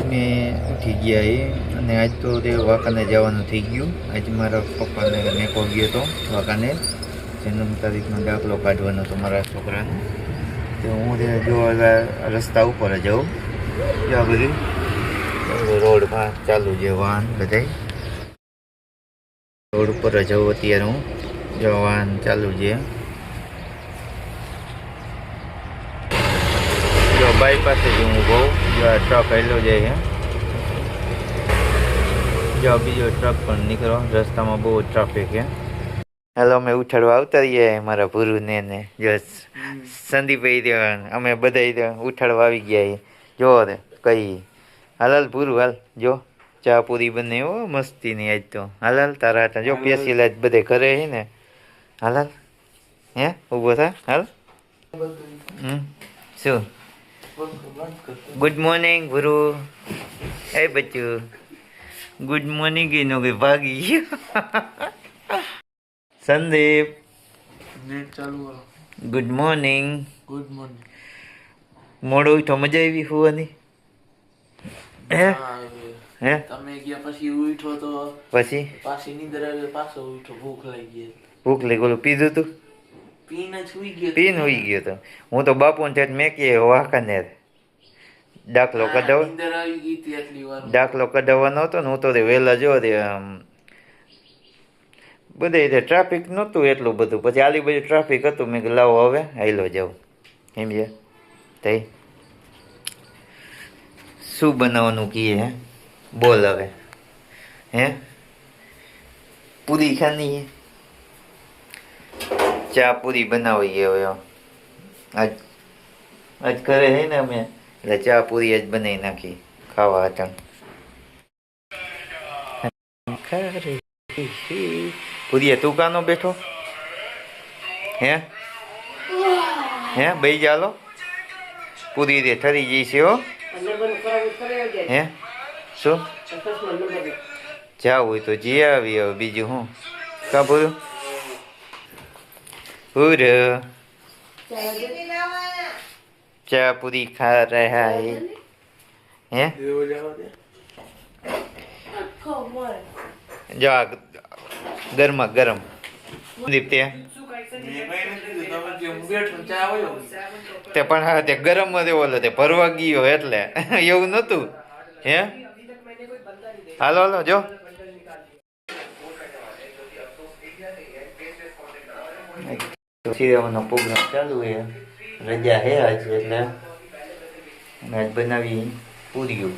અમે ઉઠી ગયા એ અને આજ તો તે વાંકાને જવાનું થઈ ગયું. આજે મારા પપ્પાને મેકો ગયો હતો વાંકાને, જન્મ તારીખનો દાખલો કાઢવાનો હતો મારા છોકરાનો. તો હું જો રસ્તા ઉપર જાઉં, જો બધી રોડમાં ચાલુ છે વાહન બધાય. રોડ ઉપર જાઉં અત્યારે હું, જો વાહન ચાલુ છે. જો બાઈક પાસે જ હું બહુ જો આ ટ્રક હેલો જાય છે. જો બીજો ટ્રક પણ નીકળો, રસ્તામાં બહુ ટ્રાફિક છે. હેલો, અમે ઉઠાડવા આવતા રહીએ મારા ભૂરુને ને જો સંદીપભાઈ અમે બધા ઉઠાડવા આવી ગયા. જો રે કઈ હાલ ભૂરું હાલ, જો ચા પૂરી બને હો મસ્તીની આજ તો. હાલ તારા હતા જો પેસી બધે ઘરે છે ને. હાલ હે ઊભો થા હાલ. શું ગુડ મોર્નિંગ ભૂરુ? એ બચ્ચું ગુડ મોર્નિંગ એનો કે ભાગી ગયો. Sandeep good morning. Good morning. મોડો ઉઠો, મજા આવી હોવાની? હે હે તમે ગયા પછી ઉઠો તો પછી પાછી નીંદર આવે, પાછો ઉઠો, ભૂખ લાગી ગઈ. ભૂખ લાગી, ઓલું પીધું તું? પીને જ સુઈ ગયો. પીને હોઈ ગયો તો હું તો બાપુ ને મેં કે વાંકાને દાખલો કઢાવ, નીંદર આવી ગઈ હતી આટલી વાર. દાખલો કઢાવવાનો હતો ને હું તો વહેલા જો રે બધે ટ્રાફિક નહોતું એટલું બધું. પછી આલી બાજુ ટ્રાફિક હતું, મેં લાવો હવે હાઈલો જાઉં સમજ્યા. તઈ શું બનાવવાનું કીએ હે બોલ હવે? હે પૂરી ખાની હે? ચા પૂરી બનાવીએ હવે. આજ આજ ઘરે હે ને અમે, એટલે ચા પૂરી આજ બનાવી નાખી ખાવા હતા. પૂરી તું કાનો બેઠો હે? હે ભાઈ ચાલો પૂરી રે ઠરી જઈ છે હો. હે શું જાવ હોય તો જી આવી. હવે બીજું હું કા પૂરું પૂર ચા પૂરી ખા રહ્યા હે? હે જો ગરમા ગરમ દીપ તે પણ હા તે ગરમ જ એવો તે ભરવા ગયો એટલે એવું નતું. હે હાલો હાલો જો સિનેમાનો પ્રોગ્રામ ચાલુ છે, રજા હે આજ એટલે આજ બનાવી પૂરીઓ.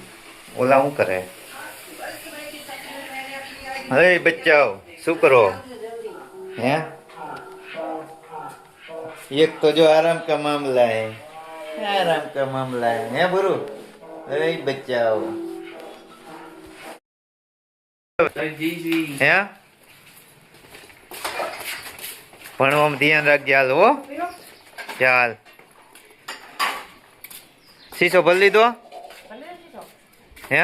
ઓલા શું કરે? હે બચ્ચાઓ શું કરો? હે એક તો જો आराम का मामला है, आराम का मामला है. હે બરુ એ બચ્ચાઓ હે ભણવામાં ધ્યાન રાખજે. હાલ હો ચાલ. શીશો ભરી લીધો? હે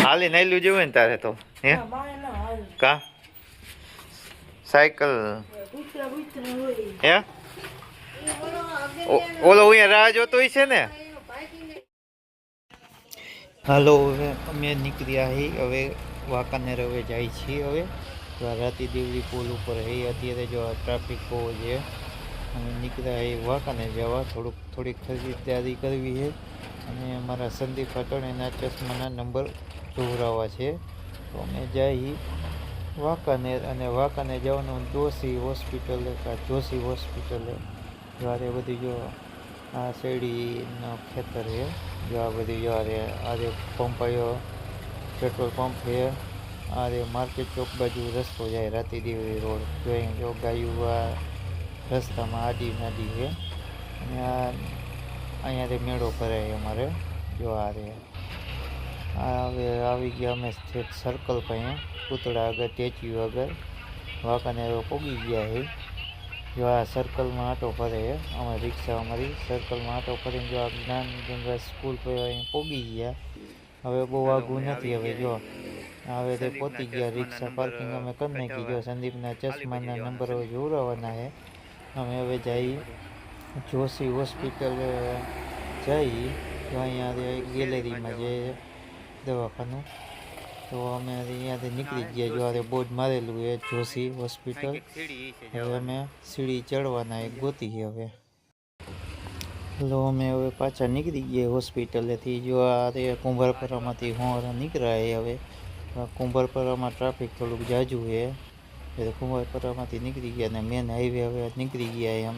હાલી નાયલું જેવું ને તારે તો. હે કા સાયકલ હે ઓલો અહીંયા રાહ જોતો હોય છે ને. હાલો હવે અમે નીકળ્યા હી હવે વાંકાનેર હવે જાય છીએ. હવે રાતી દેવડી પુલ ઉપર હે અત્યારે જો ટ્રાફિક બહુ છે. અમે નીકળ્યા એ વાંકાનેર જવા, થોડીક ખરીદારી કરવી છે અને મારા સંદીપ પાટણ એના ચશ્માના નંબર જોવરાવા છે. તો અમે જઈ વાંકાનેર અને વાંકાનેર જવાનું જોશી હોસ્પિટલ કા જોશી હોસ્પિટલે. જ્યારે બધી જો આ શેરડીનો ખેતર છે, જો આ બધી જો આ પંપ આવ્યો, પેટ્રોલ પંપ છે. આ રે માર્કેટ ચોક બાજુ રસ્તો જાય રાતી દેવરી રોડ. જો ગાયું આ રસ્તામાં આડી નાડી છે અને આ અહીંયાથી મેળો ભરાય અમારે. જો આ રે આ હવે આવી ગયા અમે સર્કલ પાસે, પૂતળા આગળ, સ્ટેચ્યુ આગળ વાંકાનેર પોગી ગયા છે. જો આ સર્કલમાં આટો ફરે છે અમે રિક્ષા અમારી સર્કલમાં આટો ફરીને જો આ જ્ઞાન ગંગા સ્કૂલ પર અહીં પોગી ગયા. હવે બહુ આઘું નથી. હવે જો હવે તે પહોંચી ગયા. રિક્ષા પાર્કિંગ અમે કરી નાખી. જો સંદીપના ચશ્માના નંબર હવે જોવડાવવાના છે. અમે હવે જઈ જોશી હોસ્પિટલ જઈ તો અહીંયા ગેલેરીમાં જે દવાખાનું તો અમે અહીંયાથી નીકળી ગયા જો આ બોર્ડ મારેલું એ જોશી હોસ્પિટલ. હવે અમે સીડી ચડવાના એક ગોતી હવે. હલો અમે હવે પાછા નીકળી ગયા હોસ્પિટલેથી. જો આ કુંભારપરામાંથી હોરા નીકળાય હવે. કુંભારપરામાં ટ્રાફિક થોડુંક જાજુ છે એટલે કુંભારપરામાંથી નીકળી ગયા અને મેન હાઈવે હવે નીકળી ગયા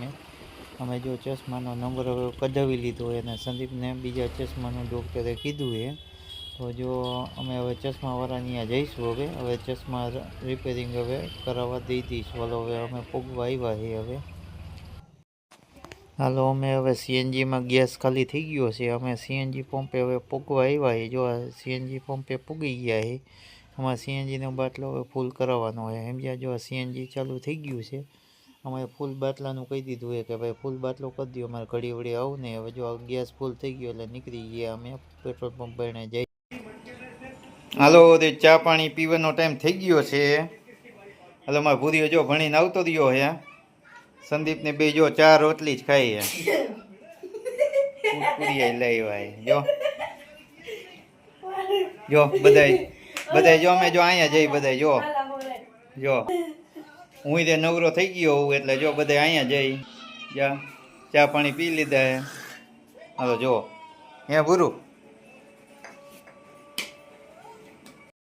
અમે જો ચશ્માનો નંબર હવે કઢાવી લીધો અને સંદીપને બીજા ચશ્માનું ડૉક્ટરે કીધું છે. તો જો અમે હવે ચશ્માવાળાની ત્યાં જઈશું હવે ચશ્મા રિપેરિંગ હવે કરાવવા દઈ દઈશું. હાલો હવે અમે પૂગવા આવ્યા છીએ હવે. હાલો અમે હવે સીએનજીમાં ગેસ ખાલી થઈ ગયો છે. અમે સીએનજી પંપે હવે પૂગવા આવ્યા છીએ. જો આ સીએનજી પંપે પૂગી ગયા છે. અમારે સીએનજીનો બાટલો હવે ફૂલ કરાવવાનો હોય સમજ્યા. જો આ સીએનજી ચાલુ થઈ ગયું છે. અમે ફૂલ બાટલાનું કહી દીધું છે કે ભાઈ ફૂલ બાટલો કરી દો અમારે ઘડી વળી આવું નહીં. હવે જો ગેસ ફૂલ થઈ ગયો એટલે નીકળી ગયા અમે પેટ્રોલ પંપ બને જઈ. હાલો તે ચા પાણી પીવાનો ટાઈમ થઈ ગયો છે. હાલો મારા ભૂરીઓ જો ભણીને આવતો રહ્યો હે. સંદીપને બે જો ચા રોટલી જ ખાઈ હે. પૂરી લાવ્યા જો બધાય જો અમે જો અહીંયા જઈ બધાય જો હું તે નવરો થઈ ગયો હોઉં એટલે જો બધા અહીંયા જઈ ચા પાણી પી લીધા હે. હાલો જો હે ભૂરું